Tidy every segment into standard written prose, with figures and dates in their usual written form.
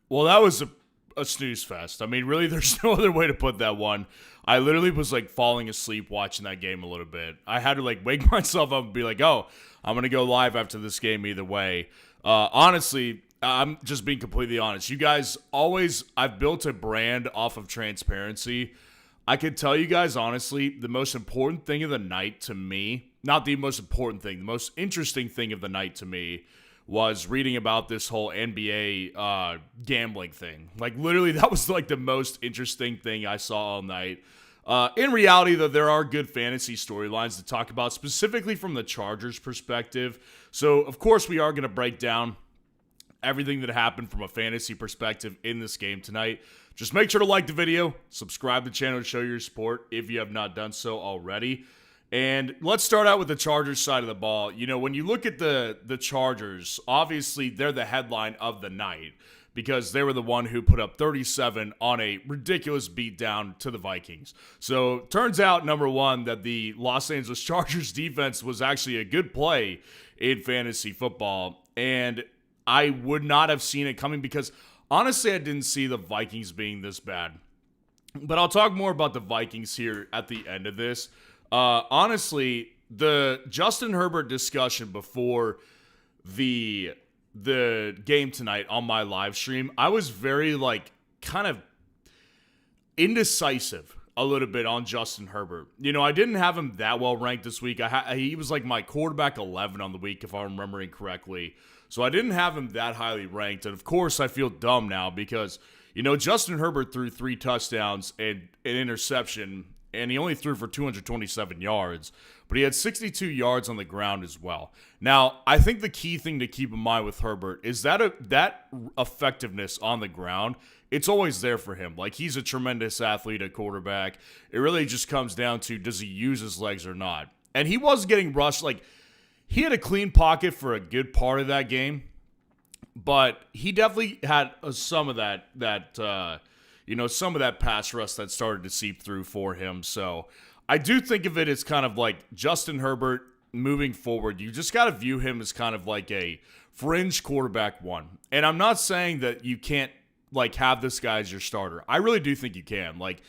Well, that was a snooze fest. I mean, really, there's no other way to put that one. I literally was like falling asleep watching that game a little bit. I had to like wake myself up and be like, oh, I'm going to go live after this game either way. Honestly, I'm just being completely honest. You guys always, I've built a brand off of transparency. I can tell you guys honestly, the most important thing of the night to me, not the most important thing, the most interesting thing of the night to me was reading about this whole NBA gambling thing. Like, literally, that was like the most interesting thing I saw all night. In reality, though, there are good fantasy storylines to talk about, specifically from the Chargers' perspective. So, of course, we are going to break down everything that happened from a fantasy perspective in this game tonight. Just make sure to like the video, subscribe to the channel to show your support if you have not done so already. And let's start out with the Chargers side of the ball. You know, when you look at the Chargers, obviously they're the headline of the night because they were the one who put up 37 on a ridiculous beatdown to the Vikings. So turns out, number one, that the Los Angeles Chargers defense was actually a good play in fantasy football. And I would not have seen it coming because honestly, I didn't see the Vikings being this bad. But I'll talk more about the Vikings here at the end of this. Honestly, the Justin Herbert discussion before the game tonight on my live stream, I was very kind of indecisive a little bit on Justin Herbert. You know, I didn't have him that well ranked this week. He was like my quarterback 11 on the week, if I'm remembering correctly. So I didn't have him that highly ranked. And of course, I feel dumb now because, you know, Justin Herbert threw 3 touchdowns and an interception, and he only threw for 227 yards, but he had 62 yards on the ground as well. Now, I think the key thing to keep in mind with Herbert is that that effectiveness on the ground, it's always there for him. Like, he's a tremendous athlete at quarterback. It really just comes down to, does he use his legs or not? And he was getting rushed. Like, he had a clean pocket for a good part of that game, but he definitely had some of that some of that pass rush that started to seep through for him. So I do think of it as kind of like Justin Herbert moving forward. You just got to view him as kind of like a fringe quarterback one. And I'm not saying that you can't have this guy as your starter. I really do think you can. Like,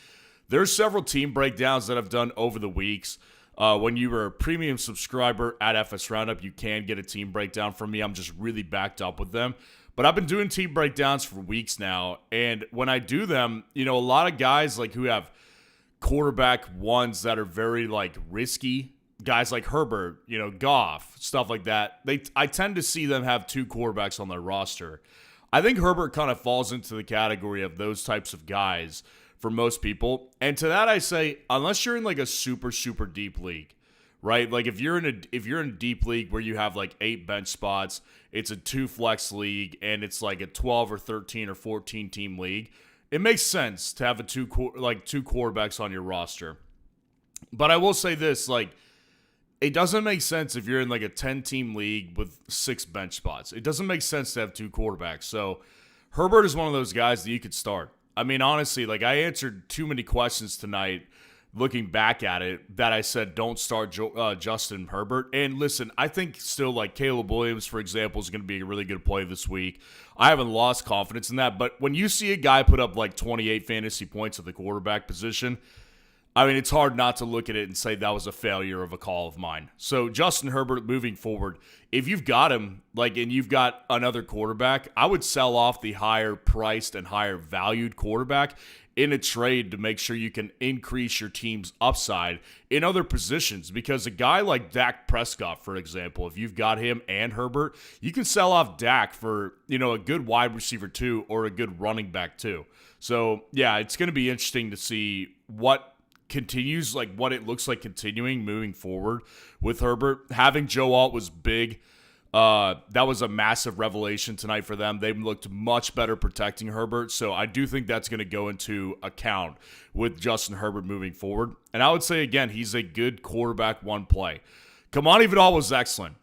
there's several team breakdowns that I've done over the weeks. When you were a premium subscriber at FS Roundup, you can get a team breakdown from me. I'm just really backed up with them. But I've been doing team breakdowns for weeks now, and when I do them, you know, a lot of guys who have quarterback ones that are very risky, guys like Herbert, you know, Goff, stuff like that. I tend to see them have 2 quarterbacks on their roster. I think Herbert kind of falls into the category of those types of guys for most people. And to that I say, unless you're in a super, super deep league, right? Like, if you're in a deep league where you have 8 bench spots, it's a 2 flex league, and it's a 12 or 13 or 14 team league, it makes sense to have two quarterbacks on your roster. But I will say this, it doesn't make sense if you're in a 10 team league with 6 bench spots. It doesn't make sense to have 2 quarterbacks. So Herbert is one of those guys that you could start. I mean, honestly, I answered too many questions tonight looking back at it that I said don't start Justin Herbert. And listen, I think still Caleb Williams, for example, is going to be a really good play this week. I haven't lost confidence in that. But when you see a guy put up 28 fantasy points at the quarterback position, I mean, it's hard not to look at it and say that was a failure of a call of mine. So Justin Herbert moving forward, if you've got him, and you've got another quarterback, I would sell off the higher priced and higher valued quarterback in a trade to make sure you can increase your team's upside in other positions. Because a guy like Dak Prescott, for example, if you've got him and Herbert, you can sell off Dak for, a good wide receiver too, or a good running back too. So yeah, it's going to be interesting to see what continues, what it looks like continuing moving forward with Herbert. Having Joe Alt was big. That was a massive revelation tonight for them. They looked much better protecting Herbert, so I do think that's going to go into account with Justin Herbert moving forward. And I would say, again, he's a good quarterback one play. Kamani Vidal was excellent.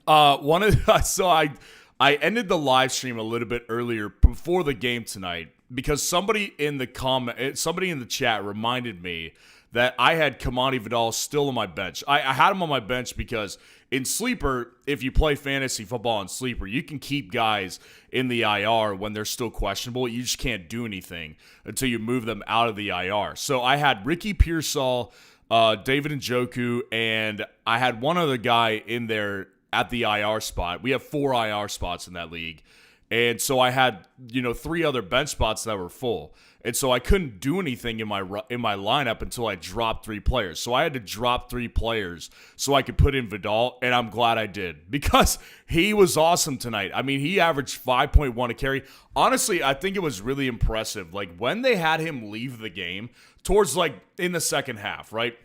I ended the live stream a little bit earlier before the game tonight because somebody in the chat reminded me that I had Kamani Vidal still on my bench. I had him on my bench because in Sleeper, if you play fantasy football in Sleeper, you can keep guys in the IR when they're still questionable. You just can't do anything until you move them out of the IR. So I had Ricky Pearsall, David Njoku, and I had one other guy in there at the IR spot. We have 4 IR spots in that league. And so I had, 3 other bench spots that were full. And so I couldn't do anything in my lineup until I dropped 3 players. So I had to drop 3 players so I could put in Vidal, and I'm glad I did because he was awesome tonight. I mean, he averaged 5.1 a carry. Honestly, I think it was really impressive. Like, when they had him leave the game towards, in the second half, right?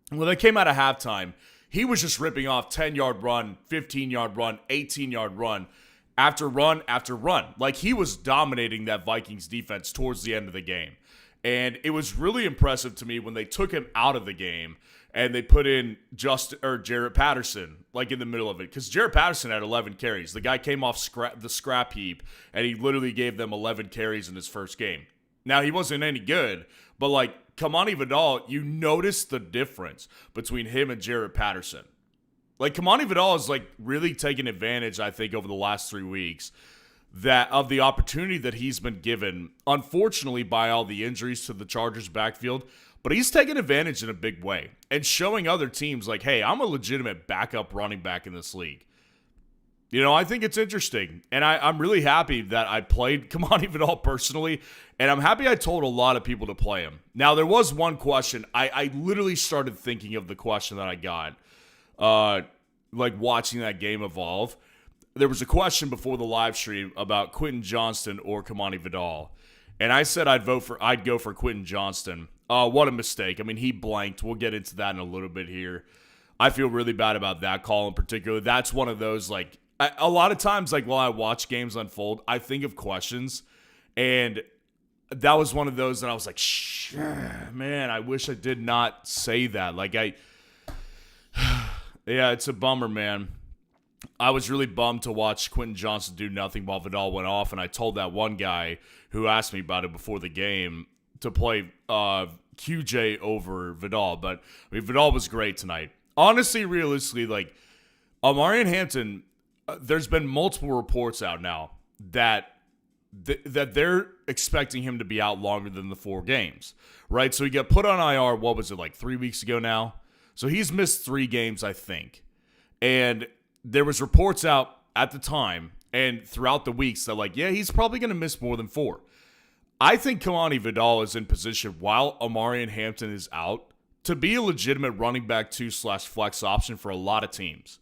When they came out of halftime, he was just ripping off 10-yard run, 15-yard run, 18-yard run, after run after run. Like, he was dominating that Vikings defense towards the end of the game. And it was really impressive to me when they took him out of the game and they put in Jarrett Patterson, in the middle of it. Because Jarrett Patterson had 11 carries. The guy came off the scrap heap, and he literally gave them 11 carries in his first game. Now, he wasn't any good, but, Kamani Vidal, you notice the difference between him and Jarrett Patterson. Kamani Vidal is, really taking advantage, I think, over the last 3 weeks of the opportunity that he's been given, unfortunately, by all the injuries to the Chargers backfield. But he's taking advantage in a big way and showing other teams, hey, I'm a legitimate backup running back in this league. I think it's interesting. And I'm really happy that I played Kamani Vidal personally. And I'm happy I told a lot of people to play him. Now, there was one question. I literally started thinking of the question that I got. Watching that game evolve. There was a question before the live stream about Quentin Johnston or Kamani Vidal. And I said I'd go for Quentin Johnston. What a mistake. I mean, he blanked. We'll get into that in a little bit here. I feel really bad about that call in particular. That's one of those, a lot of times, while I watch games unfold, I think of questions. And that was one of those that I was like, man, I wish I did not say that. Yeah, it's a bummer, man. I was really bummed to watch Quentin Johnston do nothing while Vidal went off, and I told that one guy who asked me about it before the game to play QJ over Vidal. But, Vidal was great tonight. Honestly, realistically, Omarion Hampton, there's been multiple reports out now that they're expecting him to be out longer than the 4 games, right? So he got put on IR, what was it, 3 weeks ago now? So he's missed 3 games, I think. And there was reports out at the time and throughout the weeks that, he's probably going to miss more than 4. I think Kamani Vidal is in position while Omarion Hampton is out to be a legitimate running back 2/flex option for a lot of teams.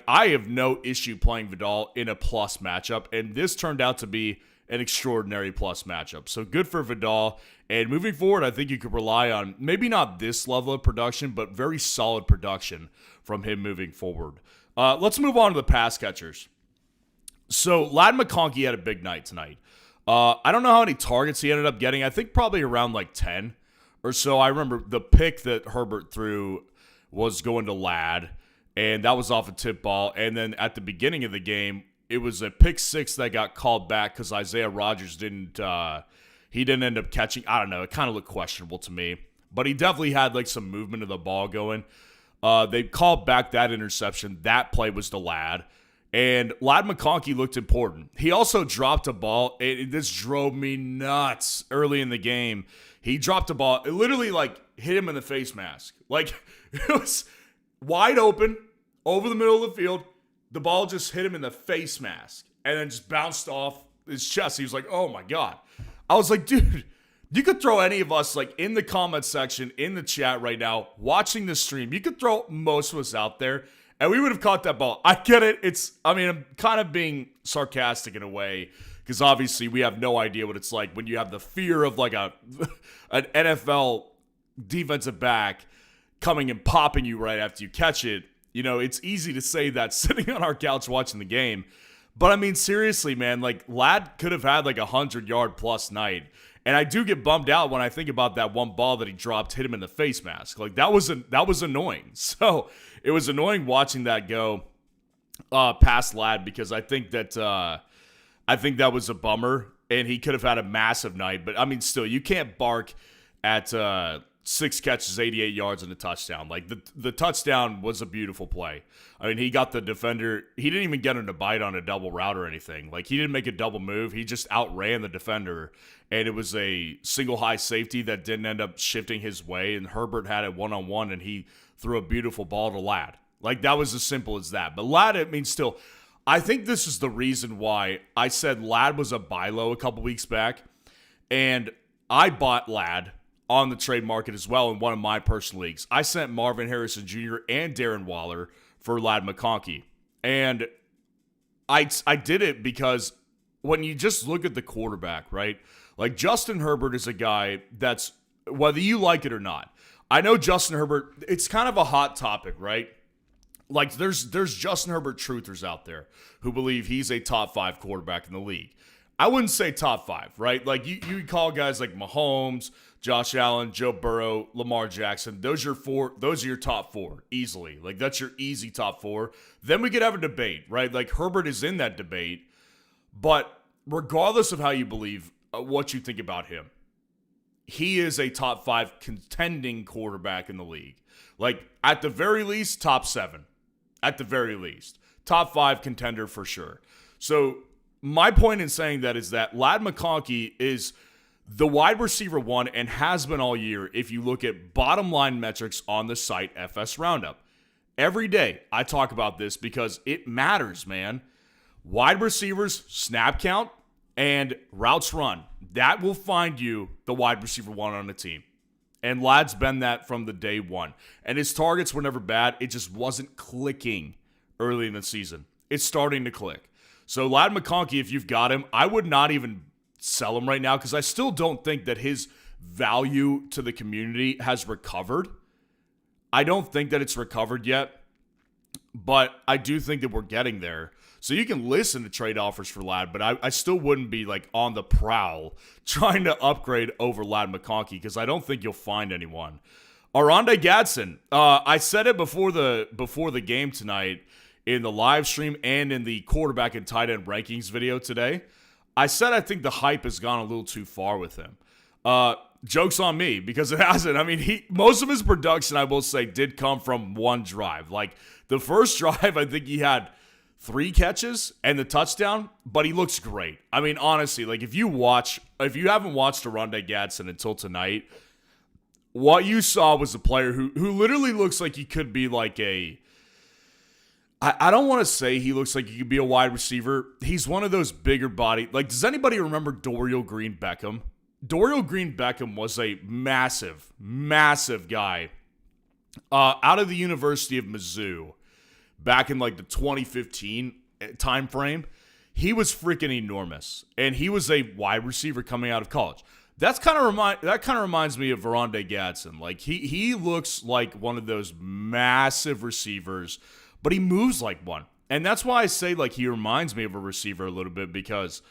I have no issue playing Vidal in a plus matchup, and this turned out to be an extraordinary plus matchup. So good for Vidal. And moving forward, I think you could rely on maybe not this level of production, but very solid production from him moving forward. Let's move on to the pass catchers. So Ladd McConkey had a big night tonight. I don't know how many targets he ended up getting. I think probably around 10 or so. I remember the pick that Herbert threw was going to Ladd, and that was off a tip ball. And then at the beginning of the game, it was a pick 6 that got called back because Isaiah Rodgers didn't end up catching. I don't know. It kind of looked questionable to me. But he definitely had some movement of the ball going. They called back that interception. That play was to Ladd. And Ladd McConkey looked important. He also dropped a ball. This drove me nuts early in the game. He dropped a ball. It literally hit him in the face mask. It was wide open over the middle of the field. The ball just hit him in the face mask and then just bounced off his chest. He was like, oh my God. I was like, dude, you could throw any of us in the comment section, in the chat right now, watching this stream. You could throw most of us out there and we would have caught that ball. I get it. I'm kind of being sarcastic in a way because obviously we have no idea what it's like when you have the fear of an NFL defensive back coming and popping you right after you catch it. It's easy to say that sitting on our couch watching the game. But, seriously, man, Ladd could have had 100-yard plus night. And I do get bummed out when I think about that one ball that he dropped, hit him in the face mask. That was annoying. So it was annoying watching that go past Ladd because I think that was a bummer. And he could have had a massive night. But, still, you can't bark at 6 catches, 88 yards, and a touchdown. Like, the touchdown was a beautiful play. I mean, he got the defender. He didn't even get him to bite on a double route or anything. Like, he didn't make a double move. He just outran the defender, and it was a single high safety that didn't end up shifting his way, and Herbert had it one-on-one, and he threw a beautiful ball to Ladd. Like, that was as simple as that. But Ladd, I mean, still, I think this is the reason why I said Ladd was a buy low a couple weeks back, and I bought Ladd on the trade market as well in one of my personal leagues. I sent Marvin Harrison Jr. and Darren Waller for Ladd McConkey. And I did it because when you just look at the quarterback, right? Like, Justin Herbert is a guy that's, whether you like it or not, I know Justin Herbert, it's kind of a hot topic, right? Like, there's Justin Herbert truthers out there who believe he's a top 5 quarterback in the league. I wouldn't say top 5, right? Like, you call guys like Mahomes, Josh Allen, Joe Burrow, Lamar Jackson. Those are your top 4 easily. Like, that's your easy top 4. Then we could have a debate, right? Like, Herbert is in that debate. But regardless of how you believe, what you think about him, he is a top 5 contending quarterback in the league. Like, at the very least, top 7. At the very least. Top 5 contender for sure. So, my point in saying that is that Ladd McConkey is the wide receiver 1 and has been all year if you look at bottom line metrics on the site FS Roundup. Every day I talk about this because it matters, man. Wide receivers, snap count, and routes run. That will find you the wide receiver 1 on the team. And Ladd's been that from the day 1. And his targets were never bad. It just wasn't clicking early in the season. It's starting to click. So Ladd McConkey, if you've got him, I would not even sell him right now because I still don't think that his value to the community has recovered. I don't think that it's recovered yet, but I do think that we're getting there. So you can listen to trade offers for Ladd, but I still wouldn't be like on the prowl trying to upgrade over Ladd McConkey because I don't think you'll find anyone. Oronde Gadsden, I said it before the game tonight in the live stream and in the quarterback and tight end rankings video today. I said I think the hype has gone a little too far with him. Joke's on me because it hasn't. I mean, most of his production, I will say, did come from one drive. Like, the first drive, I think he had 3 catches and the touchdown, but he looks great. I mean, honestly, like, if you haven't watched Oronde Gadsden until tonight, what you saw was a player who literally looks like he could be like I don't want to say he looks like he could be a wide receiver. He's one of those bigger body. Like, does anybody remember Dorial Green Beckham? Dorial Green Beckham was a massive, massive guy out of the University of Mizzou back in like the 2015 time frame. He was freaking enormous, and he was a wide receiver coming out of college. That kind of reminds me of Oronde Gadsden. Like, he looks like one of those massive receivers, but he moves like one. And that's why I say, like, he reminds me of a receiver a little bit because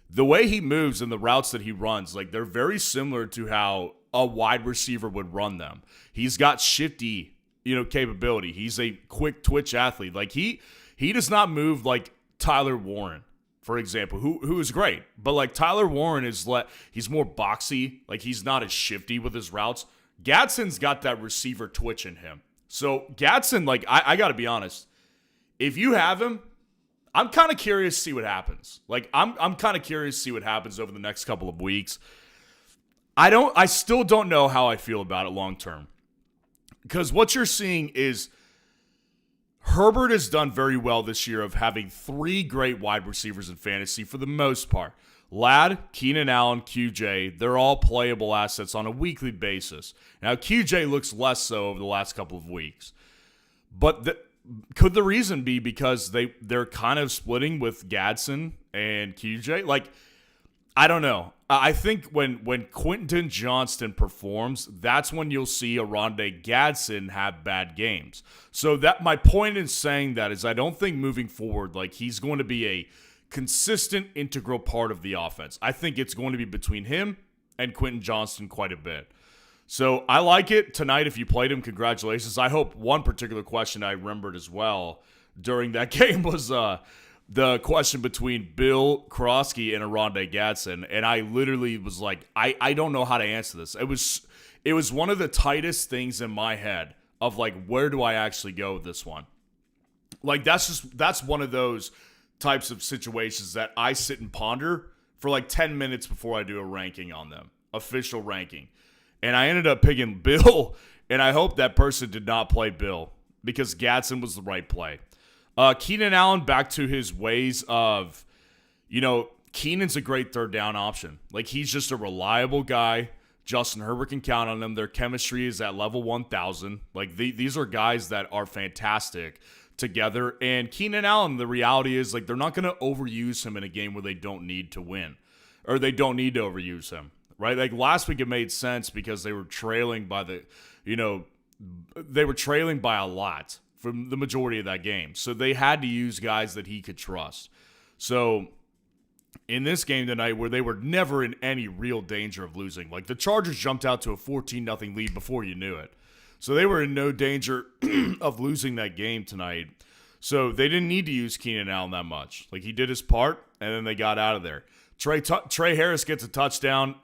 the way he moves and the routes that he runs, like, they're very similar to how a wide receiver would run them. He's got shifty, capability. He's a quick twitch athlete. Like, he does not move like Tyler Warren, for example, who is great. But, like, Tyler Warren he's more boxy. Like, he's not as shifty with his routes. Gadsden's got that receiver twitch in him. So Gadsden, like, I got to be honest, if you have him, I'm kind of curious to see what happens. Like, I'm kind of curious to see what happens over the next couple of weeks. I still don't know how I feel about it long term. Because what you're seeing is Herbert has done very well this year of having 3 great wide receivers in fantasy for the most part. Ladd, Keenan Allen, QJ, they're all playable assets on a weekly basis. Now, QJ looks less so over the last couple of weeks. But could the reason be because they're kind of splitting with Gadsden and QJ? Like, I don't know. I think when Quentin Johnston performs, that's when you'll see Oronde Gadsden have bad games. So that my point in saying that is I don't think moving forward, like, he's going to be a consistent, integral part of the offense. I think it's going to be between him and Quentin Johnston quite a bit. So I like it. Tonight, if you played him, congratulations. I hope one particular question I remembered as well during that game was the question between Bill Krosky and Oronde Gadsden, and I literally was like, I don't know how to answer this. It was one of the tightest things in my head of like, where do I actually go with this one? Like, that's one of those types of situations that I sit and ponder for like 10 minutes before I do a ranking on them, official ranking. And I ended up picking Bill, and I hope that person did not play Bill because Gadsden was the right play. Keenan Allen back to his ways of, Keenan's a great third down option. Like, he's just a reliable guy. Justin Herbert can count on them. Their chemistry is at level 1,000. Like, these are guys that are fantastic together. And Keenan Allen, the reality is, like, they're not going to overuse him in a game where they don't need to win. Or they don't need to overuse him, right? Like, last week it made sense because they were trailing by they were trailing by a lot for the majority of that game. So they had to use guys that he could trust. So in this game tonight, where they were never in any real danger of losing, like the Chargers jumped out to a 14-0 lead before you knew it. So they were in no danger of losing that game tonight. So they didn't need to use Keenan Allen that much. Like, he did his part, and then they got out of there. Trey Harris gets a touchdown.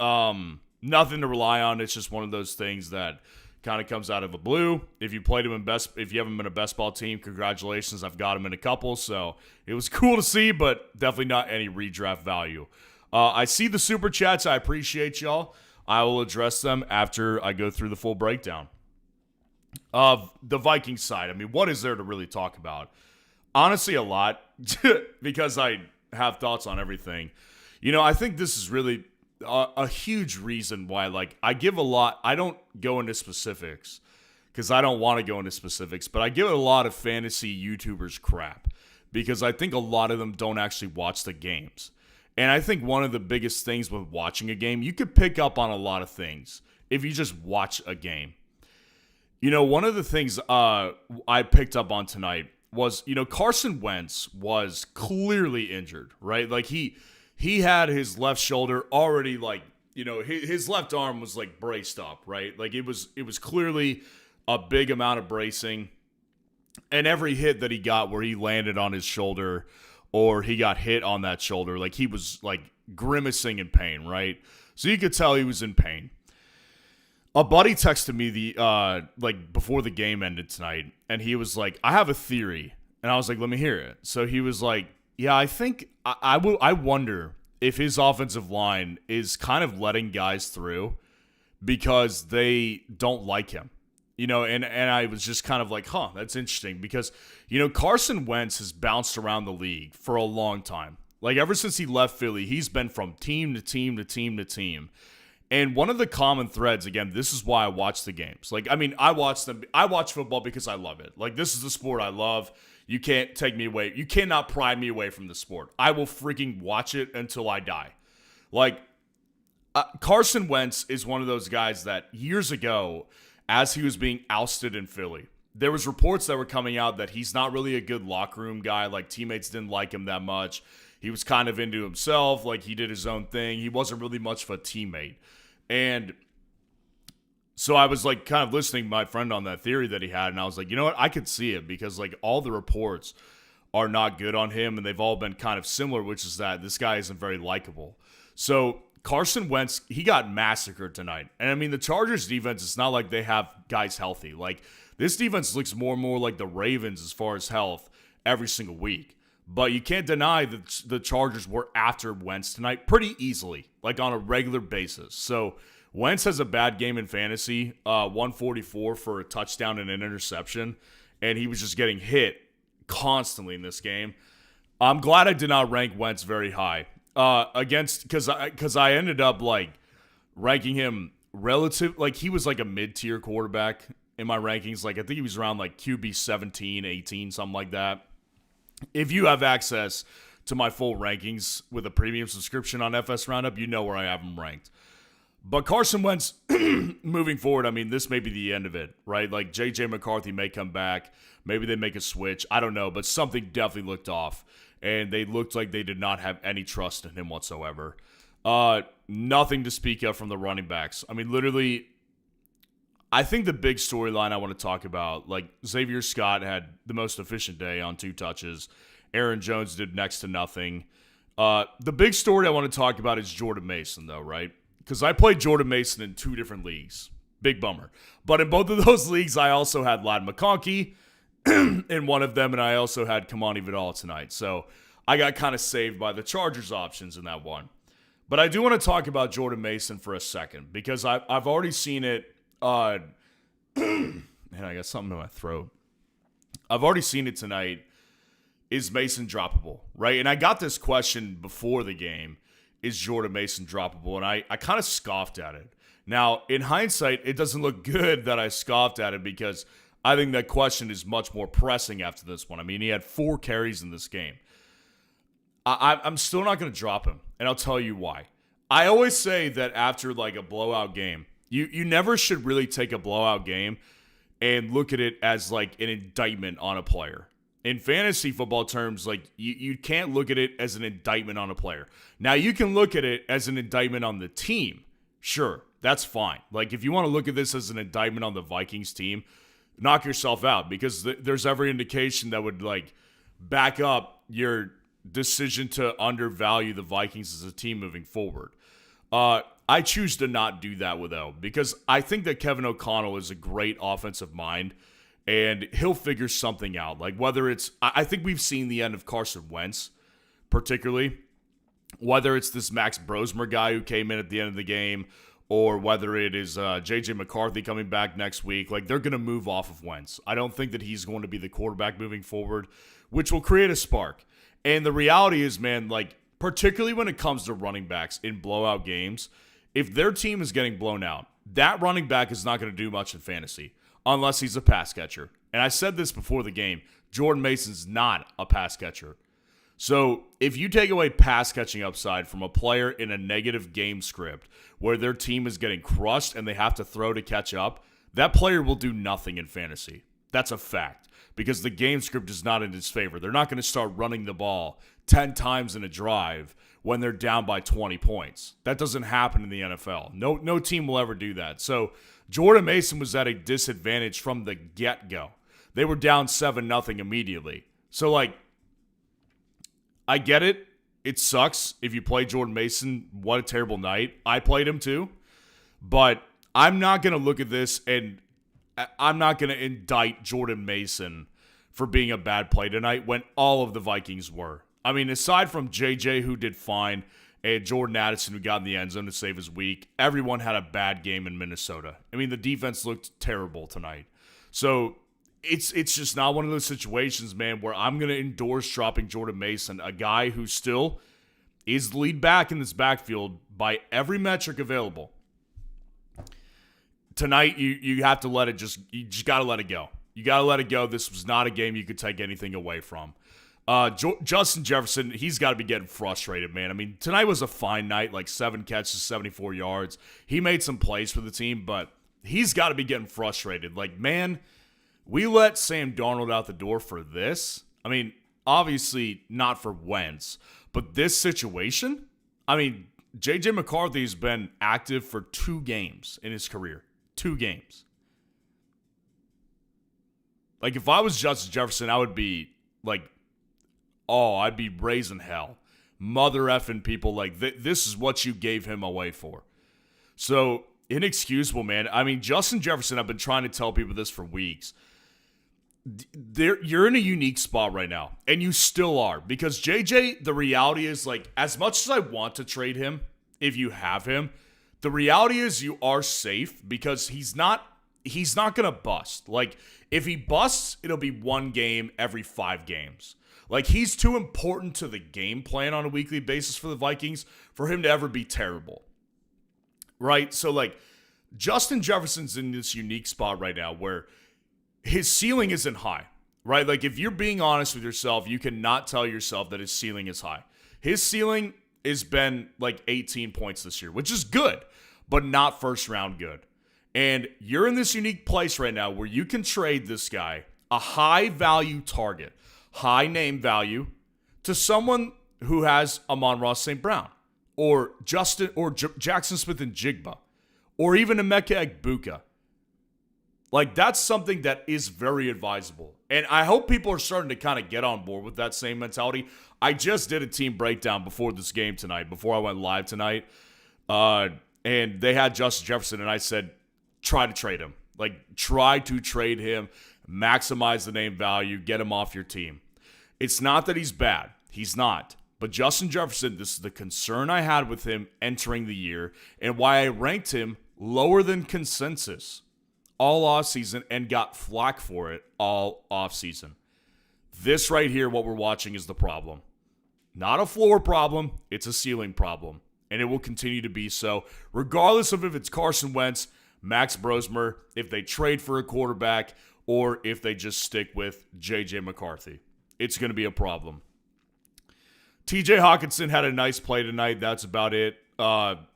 Nothing to rely on. It's just one of those things that kind of comes out of the blue. If you played him if you haven't been a best ball team, congratulations. I've got him in a couple, so it was cool to see, but definitely not any redraft value. I see the super chats. I appreciate y'all. I will address them after I go through the full breakdown of the Vikings side. I mean, what is there to really talk about? Honestly, a lot, because I have thoughts on everything. I think this is really a huge reason why, like, I don't go into specifics because I don't want to go into specifics, but I give a lot of fantasy YouTubers crap because I think a lot of them don't actually watch the games. And I think one of the biggest things with watching a game, you could pick up on a lot of things if you just watch a game. One of the things I picked up on tonight was, Carson Wentz was clearly injured, right? Like, he had his left shoulder already, like, his left arm was like braced up, right? Like, it was clearly a big amount of bracing. And every hit that he got where he landed on his shoulder or he got hit on that shoulder, like, he was like grimacing in pain, right? So you could tell he was in pain. A buddy texted me before the game ended tonight, and he was like, I have a theory. And I was like, let me hear it. So he was like, yeah, I think I wonder if his offensive line is kind of letting guys through because they don't like him. And I was just kind of like, that's interesting because, Carson Wentz has bounced around the league for a long time. Like, ever since he left Philly, he's been from team to team to team to team. And one of the common threads, again, this is why I watch the games. Like, I mean, I watch football because I love it. Like, this is the sport I love. You can't take me away. You cannot pry me away from the sport. I will freaking watch it until I die. Like, Carson Wentz is one of those guys that years ago, as he was being ousted in Philly, there was reports that were coming out that he's not really a good locker room guy. Like, teammates didn't like him that much. He was kind of into himself. Like, he did his own thing. He wasn't really much of a teammate. And so I was like kind of listening to my friend on that theory that he had, and I was like, you know what? I could see it because like all the reports are not good on him, and they've all been kind of similar, which is that this guy isn't very likable. So Carson Wentz, he got massacred tonight. And I mean, the Chargers defense, it's not like they have guys healthy. Like, this defense looks more and more like the Ravens as far as health every single week. But you can't deny that the Chargers were after Wentz tonight pretty easily, like on a regular basis. So Wentz has a bad game in fantasy, 144 for a touchdown and an interception, and he was just getting hit constantly in this game. I'm glad I did not rank Wentz very high because I ended up like ranking him relative, like he was like a mid-tier quarterback in my rankings. Like, I think he was around like QB 17, 18, something like that. If you have access to my full rankings with a premium subscription on FS Roundup, you know where I have him ranked. But Carson Wentz, moving forward, I mean, this may be the end of it, right? Like, J.J. McCarthy may come back. Maybe they make a switch. I don't know, but something definitely looked off. And they looked like they did not have any trust in him whatsoever. Nothing to speak of from the running backs. I mean, literally, I think the big storyline I want to talk about, like, Xavier Scott had the most efficient day on 2 touches, Aaron Jones did next to nothing. The big story I want to talk about is Jordan Mason, though, right? Because I played Jordan Mason in 2 different leagues. Big bummer. But in both of those leagues, I also had Ladd McConkey in one of them, and I also had Kamani Vidal tonight. So I got kind of saved by the Chargers options in that one. But I do want to talk about Jordan Mason for a second, because I've already seen it. Man, I got something in my throat. I've already seen it tonight. Is Mason droppable, right? And I got this question before the game. Is Jordan Mason droppable? And I kind of scoffed at it. Now, in hindsight, it doesn't look good that I scoffed at it, because I think that question is much more pressing after this one. I mean, he had 4 carries in this game. I'm still not going to drop him, and I'll tell you why. I always say that after like a blowout game, you never should really take a blowout game and look at it as like an indictment on a player. In fantasy football terms, like you can't look at it as an indictment on a player. Now, you can look at it as an indictment on the team. Sure, that's fine. Like, if you want to look at this as an indictment on the Vikings team, knock yourself out, because there's every indication that would like back up your decision to undervalue the Vikings as a team moving forward. I choose to not do that with O, because I think that Kevin O'Connell is a great offensive mind, and he'll figure something out. Like, whether it's, I think we've seen the end of Carson Wentz, particularly, whether it's this Max Brosmer guy who came in at the end of the game, or whether it is J.J. McCarthy coming back next week. Like, they're going to move off of Wentz. I don't think that he's going to be the quarterback moving forward, which will create a spark. And the reality is, man, like, particularly when it comes to running backs in blowout games, if their team is getting blown out, that running back is not going to do much in fantasy unless he's a pass catcher. And I said this before the game, Jordan Mason's not a pass catcher. So if you take away pass catching upside from a player in a negative game script where their team is getting crushed and they have to throw to catch up, that player will do nothing in fantasy. That's a fact, because the game script is not in his favor. They're not going to start running the ball 10 times in a drive when they're down by 20 points. That doesn't happen in the NFL. No team will ever do that. So Jordan Mason was at a disadvantage from the get-go. They were down 7-0 immediately. So, like, I get it. It sucks if you play Jordan Mason. What a terrible night. I played him too. But I'm not going to look at this and I'm not going to indict Jordan Mason for being a bad play tonight when all of the Vikings were. I mean, aside from JJ, who did fine, and Jordan Addison, who got in the end zone to save his week, everyone had a bad game in Minnesota. I mean, the defense looked terrible tonight. So it's just not one of those situations, man, where I'm going to endorse dropping Jordan Mason, a guy who still is the lead back in this backfield by every metric available. Tonight, you have to let it you just got to let it go. You got to let it go. This was not a game you could take anything away from. Justin Jefferson, he's got to be getting frustrated, man. I mean, tonight was a fine night, like 7 catches, 74 yards. He made some plays for the team, but he's got to be getting frustrated. Like, man, we let Sam Darnold out the door for this. I mean, obviously not for Wentz, but this situation, I mean, J.J. McCarthy's been active for 2 games in his career. 2 games. Like, if I was Justin Jefferson, I would be like, I'd be raising hell. Mother effing people, like, this is what you gave him away for. So, inexcusable, man. I mean, Justin Jefferson, I've been trying to tell people this for weeks. You're in a unique spot right now, and you still are. Because JJ, the reality is, like, as much as I want to trade him, if you have him, the reality is you are safe because he's not going to bust. Like, if he busts, it'll be 1 game every 5 games. Like, he's too important to the game plan on a weekly basis for the Vikings for him to ever be terrible. Right? So, like, Justin Jefferson's in this unique spot right now where his ceiling isn't high. Right? Like, if you're being honest with yourself, you cannot tell yourself that his ceiling is high. His ceiling has been, like, 18 points this year, which is good, but not first round good. And you're in this unique place right now where you can trade this guy, a high-value target, high name value, to someone who has Amon-Ra St. Brown or Jackson Smith and Jigba or even Emeka Egbuka. Like, that's something that is very advisable. And I hope people are starting to kind of get on board with that same mentality. I just did a team breakdown before this game tonight, before I went live tonight. And they had Justin Jefferson, and I said, try to trade him. Like, try to trade him, maximize the name value, get him off your team. It's not that he's bad. He's not. But Justin Jefferson, this is the concern I had with him entering the year and why I ranked him lower than consensus all offseason and got flack for it all offseason. This right here, what we're watching, is the problem. Not a floor problem, it's a ceiling problem. And it will continue to be so, regardless of if it's Carson Wentz, Max Brosmer, if they trade for a quarterback, or if they just stick with J.J. McCarthy. It's going to be a problem. TJ Hawkinson had a nice play tonight. That's about it.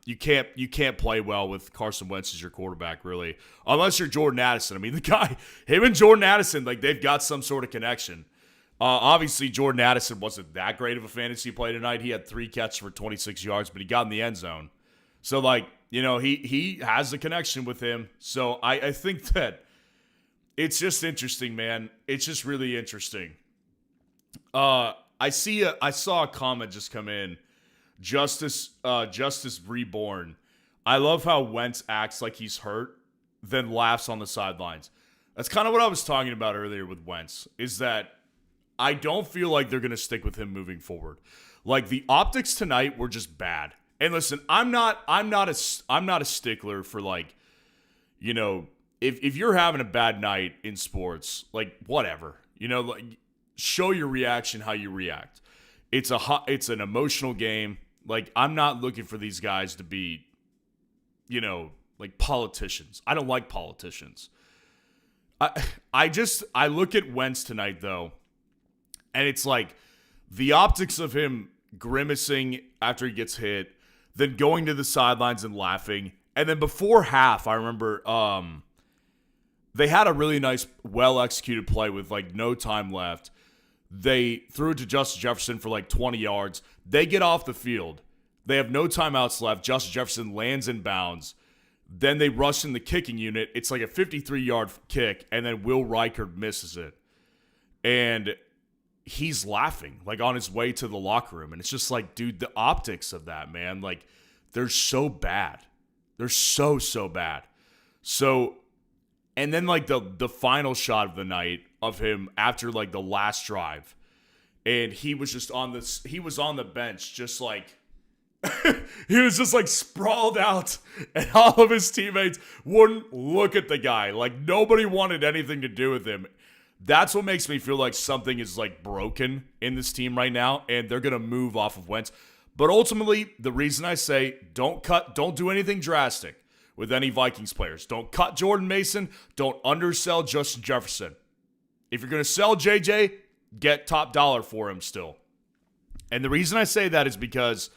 You can't play well with Carson Wentz as your quarterback, really, unless you're Jordan Addison. I mean, the guy, him and Jordan Addison, like, they've got some sort of connection. Obviously, Jordan Addison wasn't that great of a fantasy play tonight. He had 3 catches for 26 yards, but he got in the end zone. So, like, you know, he has a connection with him. So I think that it's just interesting, man. It's just really interesting. I saw a comment just come in. Justice Reborn. I love how Wentz acts like he's hurt, then laughs on the sidelines. That's kind of what I was talking about earlier with Wentz, is that I don't feel like they're going to stick with him moving forward. Like, the optics tonight were just bad. And listen, I'm not a stickler for, like, you know, if you're having a bad night in sports, like, whatever, you know, like, show your reaction how you react. It's an emotional game. Like, I'm not looking for these guys to be, you know, like politicians. I don't like politicians. I look at Wentz tonight, though, and it's like the optics of him grimacing after he gets hit, then going to the sidelines and laughing. And then before half, I remember they had a really nice, well-executed play with, like, no time left. They threw it to Justin Jefferson for like 20 yards. They get off the field. They have no timeouts left. Justin Jefferson lands in bounds. Then they rush in the kicking unit. It's like a 53-yard kick, and then Will Reichard misses it. And he's laughing, like, on his way to the locker room. And it's just like, dude, the optics of that, man, like, they're so bad. They're so bad. So, and then, like, the final shot of the night of him after, like, the last drive, and he was just on the bench, just like he was just like sprawled out, and all of his teammates wouldn't look at the guy. Like, nobody wanted anything to do with him. That's what makes me feel like something is, like, broken in this team right now, and they're gonna move off of Wentz. But ultimately, the reason I say don't do anything drastic with any Vikings players. Don't cut Jordan Mason. Don't undersell Justin Jefferson. If you're going to sell JJ, get top dollar for him still. And the reason I say that is because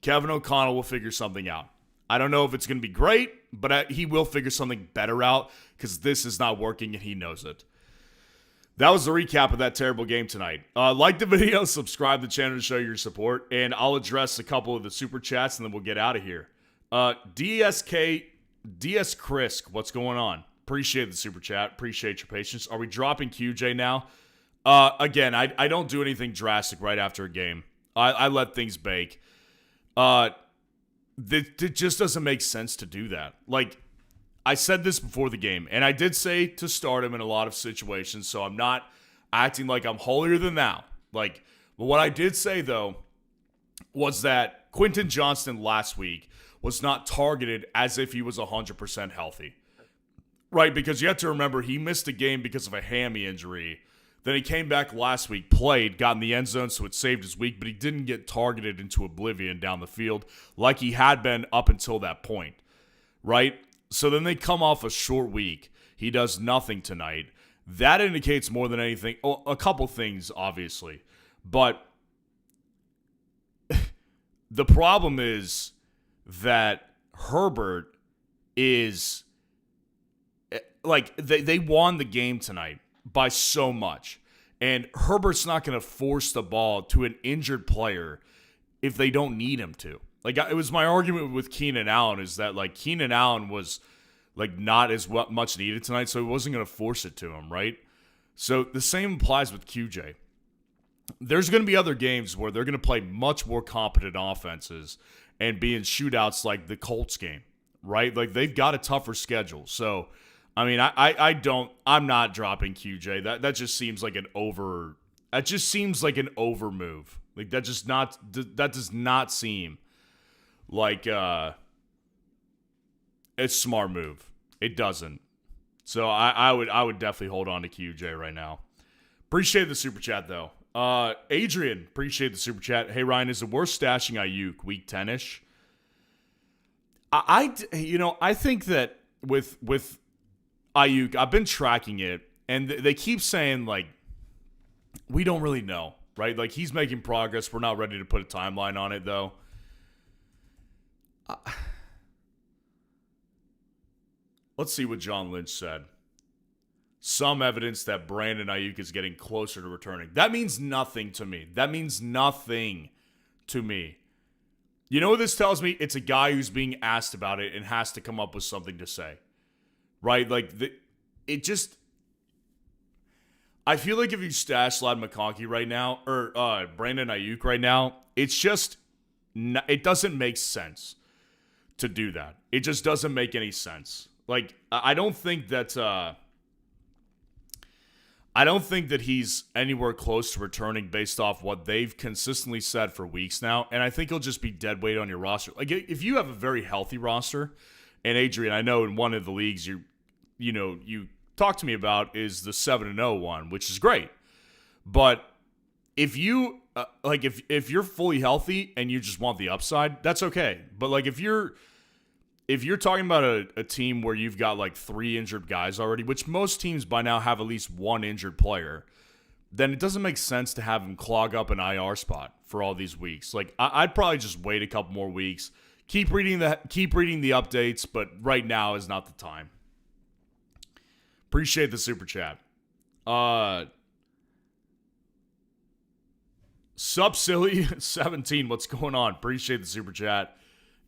Kevin O'Connell will figure something out. I don't know if it's going to be great, but he will figure something better out, because this is not working and he knows it. That was the recap of that terrible game tonight. Like the video, subscribe to the channel to show your support, and I'll address a couple of the super chats and then we'll get out of here. DS Krisk, what's going on? Appreciate the super chat. Appreciate your patience. Are we dropping QJ now? Again, I don't do anything drastic right after a game. I let things bake. It just doesn't make sense to do that. Like, I said this before the game, and I did say to start him in a lot of situations, so I'm not acting like I'm holier than thou. Like, but what I did say, though, was that Quentin Johnston last week was not targeted as if he was 100% healthy. Right, because you have to remember, he missed a game because of a hammy injury. Then he came back last week, played, got in the end zone, so it saved his week, but he didn't get targeted into oblivion down the field like he had been up until that point, right? So then they come off a short week. He does nothing tonight. That indicates more than anything, a couple things, obviously. But the problem is that Herbert is, like, they won the game tonight by so much. And Herbert's not going to force the ball to an injured player if they don't need him to. Like, it was my argument with Keenan Allen, is that, like, Keenan Allen was like not as much needed tonight, so he wasn't going to force it to him, right? So the same applies with QJ. There's going to be other games where they're going to play much more competent offenses and be in shootouts like the Colts game, right? Like they've got a tougher schedule. So, I mean, I'm not dropping QJ. That just seems like an over move. Like that does not seem like a smart move. It doesn't. So I would definitely hold on to QJ right now. Appreciate the super chat though. Adrian, appreciate the super chat. Hey Ryan, is it worth stashing Ayuk week 10ish? I think that with Ayuk, I've been tracking it, and they keep saying like we don't really know, right? Like he's making progress. We're not ready to put a timeline on it though. Let's see what John Lynch said. Some evidence that Brandon Ayuk is getting closer to returning. That means nothing to me. You know what this tells me? It's a guy who's being asked about it and has to come up with something to say. Right? Like, I feel like if you stash Ladd McConkey right now, or Brandon Ayuk right now, it doesn't make sense to do that. It just doesn't make any sense. Like, I don't think that he's anywhere close to returning based off what they've consistently said for weeks now, and I think he'll just be dead weight on your roster. Like, if you have a very healthy roster, and Adrian, I know in one of the leagues you talked to me about is the 7-0 one, which is great. But if you if you're fully healthy and you just want the upside, that's okay. But like if you're talking about a team where you've got like 3 injured guys already, which most teams by now have at least 1 injured player, then it doesn't make sense to have him clog up an IR spot for all these weeks. Like I'd probably just wait a couple more weeks, keep reading the updates, but right now is not the time. Appreciate the super chat. Silly 17, what's going on? Appreciate the super chat.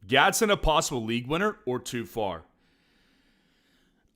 Gadsden a possible league winner or too far?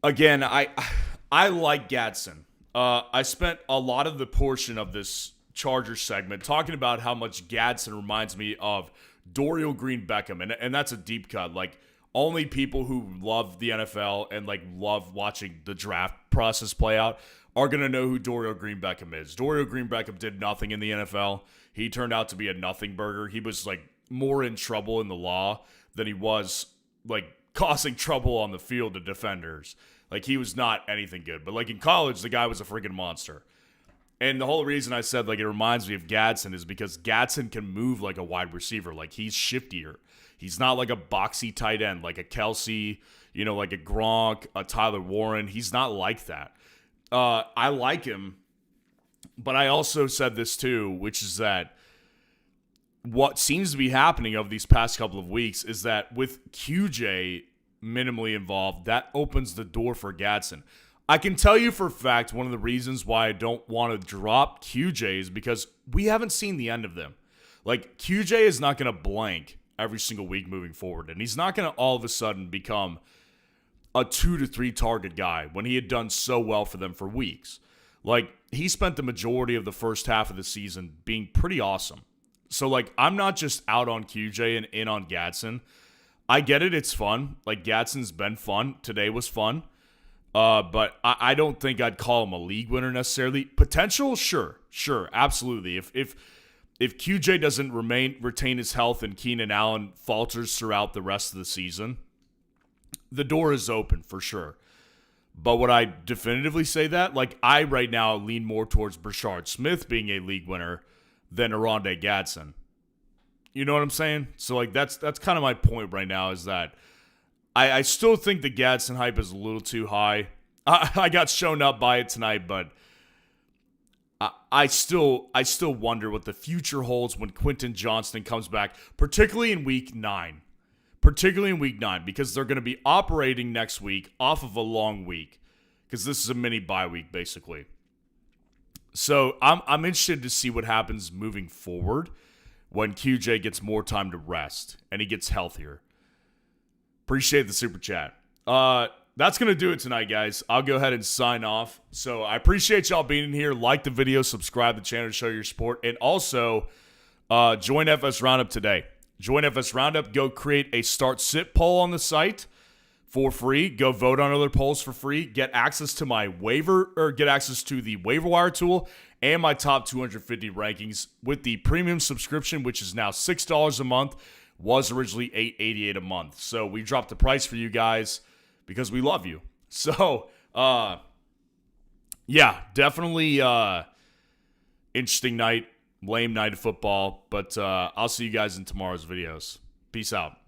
Again, I like Gadsden. I spent a lot of the portion of this Chargers segment talking about how much Gadsden reminds me of Dorial Green Beckham, and that's a deep cut. Like only people who love the NFL and like love watching the draft process play out are gonna know who Dorial Green Beckham is. Dorial Green Beckham did nothing in the NFL. He turned out to be a nothing burger. He was like more in trouble in the law than he was like causing trouble on the field to defenders. Like he was not anything good. But like in college, the guy was a freaking monster. And the whole reason I said like it reminds me of Gadsden is because Gadsden can move like a wide receiver. Like he's shiftier. He's not like a boxy tight end, like a Kelsey, like a Gronk, a Tyler Warren. He's not like that. I like him, but I also said this too, which is that what seems to be happening over these past couple of weeks is that with QJ minimally involved, that opens the door for Gadsden. I can tell you for a fact one of the reasons why I don't want to drop QJ is because we haven't seen the end of them. Like, QJ is not going to blank every single week moving forward, and he's not going to all of a sudden become a 2 to 3 target guy when he had done so well for them for weeks. Like, he spent the majority of the first half of the season being pretty awesome. So, like, I'm not just out on QJ and in on Gadsden. I get it. It's fun. Like, Gadsden's been fun. Today was fun. But I don't think I'd call him a league winner necessarily. Potential? Sure, absolutely. If QJ doesn't retain his health and Keenan Allen falters throughout the rest of the season, the door is open for sure. But would I definitively say that? Like, I right now lean more towards Brashard Smith being a league winner than Oronde Gadsden. You know what I'm saying? So, like, that's kind of my point right now is that I still think the Gadsden hype is a little too high. I got shown up by it tonight, but I still wonder what the future holds when Quentin Johnston comes back, particularly in week 9. Because they're going to be operating next week off of a long week, because this is a mini bye week, basically. So I'm interested to see what happens moving forward when QJ gets more time to rest and he gets healthier. Appreciate the super chat. that's going to do it tonight, guys. I'll go ahead and sign off. So I appreciate y'all being in here. Like the video, subscribe to the channel to show your support, and also join FS Roundup today. Join FS Roundup. Go create a start-sit poll on the site for free. Go vote on other polls for free. Get access to my get access to the waiver wire tool and my top 250 rankings with the premium subscription, which is now $6 a month. Was originally $8.88 a month. So we dropped the price for you guys because we love you. So, yeah, definitely interesting night, lame night of football. But I'll see you guys in tomorrow's videos. Peace out.